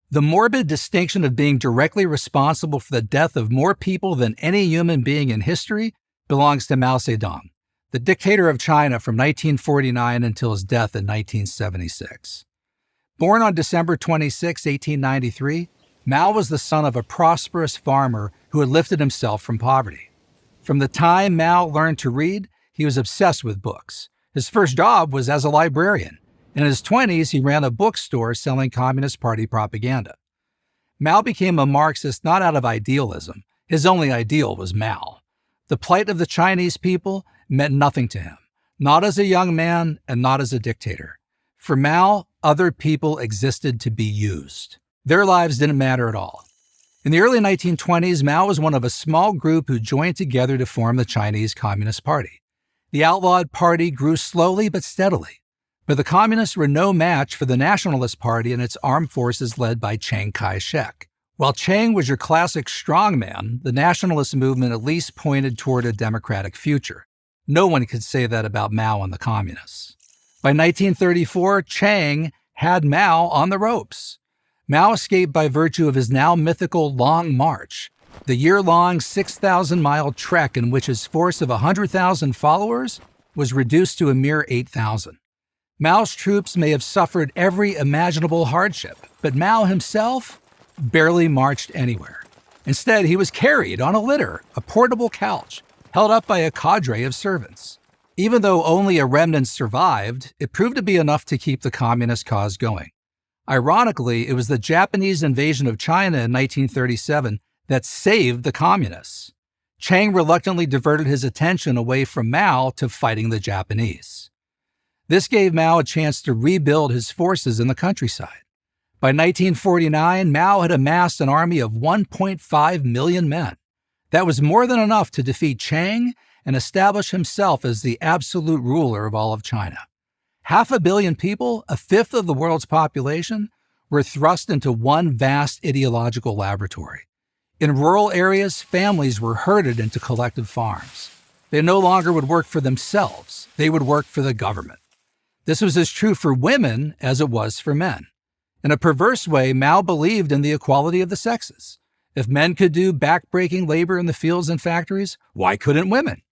The morbid distinction of being directly responsible for the death of more people than any human being in history belongs to Mao Zedong, the dictator of China from 1949 until his death in 1976. Born on December 26, 1893, Mao was the son of a prosperous farmer who had lifted himself from poverty. From the time Mao learned to read, he was obsessed with books. His first job was as a librarian. In his 20s, he ran a bookstore selling Communist Party propaganda. Mao became a Marxist not out of idealism. His only ideal was Mao. The plight of the Chinese people meant nothing to him, not as a young man and not as a dictator. For Mao, other people existed to be used. Their lives didn't matter at all. In the early 1920s, Mao was one of a small group who joined together to form the Chinese Communist Party. The outlawed party grew slowly but steadily. But the communists were no match for the Nationalist Party and its armed forces led by Chiang Kai-shek. While Chiang was your classic strongman, the nationalist movement at least pointed toward a democratic future. No one could say that about Mao and the communists. By 1934, Chiang had Mao on the ropes. Mao escaped by virtue of his now mythical Long March, the year-long 6,000-mile trek in which his force of 100,000 followers was reduced to a mere 8,000. Mao's troops may have suffered every imaginable hardship, but Mao himself barely marched anywhere. Instead, he was carried on a litter, a portable couch, held up by a cadre of servants. Even though only a remnant survived, it proved to be enough to keep the communist cause going. Ironically, it was the Japanese invasion of China in 1937 that saved the communists. Chiang reluctantly diverted his attention away from Mao to fighting the Japanese. This gave Mao a chance to rebuild his forces in the countryside. By 1949, Mao had amassed an army of 1.5 million men. That was more than enough to defeat Chiang and establish himself as the absolute ruler of all of China. 500 million people, a fifth of the world's population, were thrust into one vast ideological laboratory. In rural areas, families were herded into collective farms. They no longer would work for themselves. They would work for the government. This was as true for women as it was for men. In a perverse way, Mao believed in the equality of the sexes. If men could do back-breaking labor in the fields and factories, why couldn't women?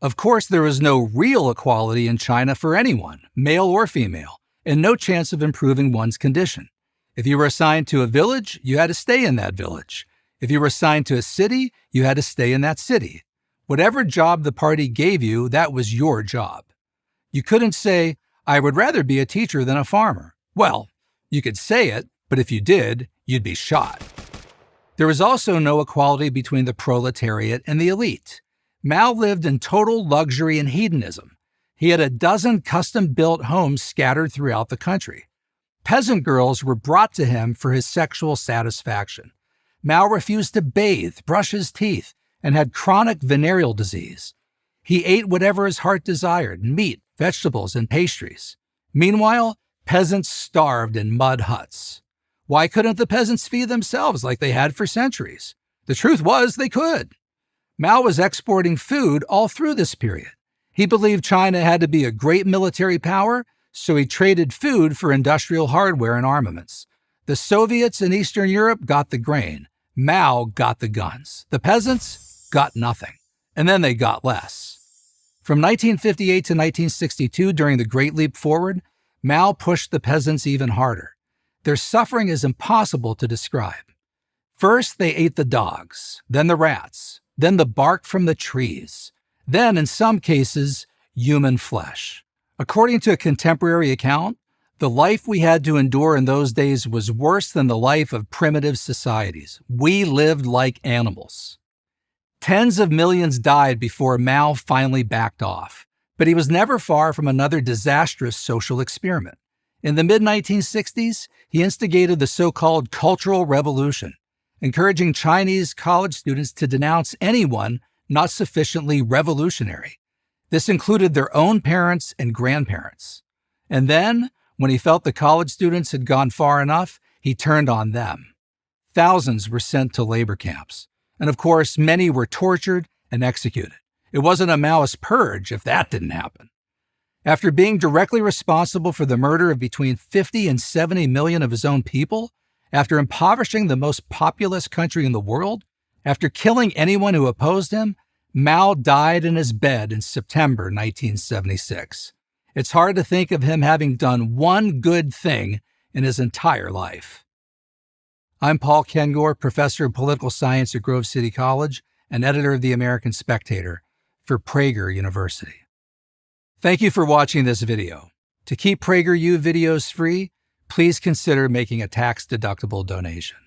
Of course, there was no real equality in China for anyone, male or female, and no chance of improving one's condition. If you were assigned to a village, you had to stay in that village. If you were assigned to a city, you had to stay in that city. Whatever job the party gave you, that was your job. You couldn't say, I would rather be a teacher than a farmer. Well, you could say it, but if you did, you'd be shot. There was also no equality between the proletariat and the elite. Mao lived in total luxury and hedonism. He had a dozen custom-built homes scattered throughout the country. Peasant girls were brought to him for his sexual satisfaction. Mao refused to bathe, brush his teeth, and had chronic venereal disease. He ate whatever his heart desired, meat, vegetables, and pastries. Meanwhile, peasants starved in mud huts. Why couldn't the peasants feed themselves like they had for centuries? The truth was they could. Mao was exporting food all through this period. He believed China had to be a great military power, so he traded food for industrial hardware and armaments. The Soviets in Eastern Europe got the grain. Mao got the guns. The peasants got nothing. And then they got less. From 1958 to 1962, during the Great Leap Forward, Mao pushed the peasants even harder. Their suffering is impossible to describe. First, they ate the dogs, then the rats, then the bark from the trees, then, in some cases, human flesh. According to a contemporary account, the life we had to endure in those days was worse than the life of primitive societies. We lived like animals. Tens of millions died before Mao finally backed off, but he was never far from another disastrous social experiment. In the mid-1960s, he instigated the so-called Cultural Revolution, encouraging Chinese college students to denounce anyone not sufficiently revolutionary. This included their own parents and grandparents. And then, when he felt the college students had gone far enough, he turned on them. Thousands were sent to labor camps. And of course, many were tortured and executed. It wasn't a Maoist purge if that didn't happen. After being directly responsible for the murder of between 50 and 70 million of his own people, After impoverishing the most populous country in the world, after killing anyone who opposed him, Mao died in his bed in September 1976. It's hard to think of him having done one good thing in his entire life. I'm Paul Kengor, professor of political science at Grove City College and editor of the American Spectator for Prager University. Thank you for watching this video. To keep PragerU videos free, please consider making a tax-deductible donation.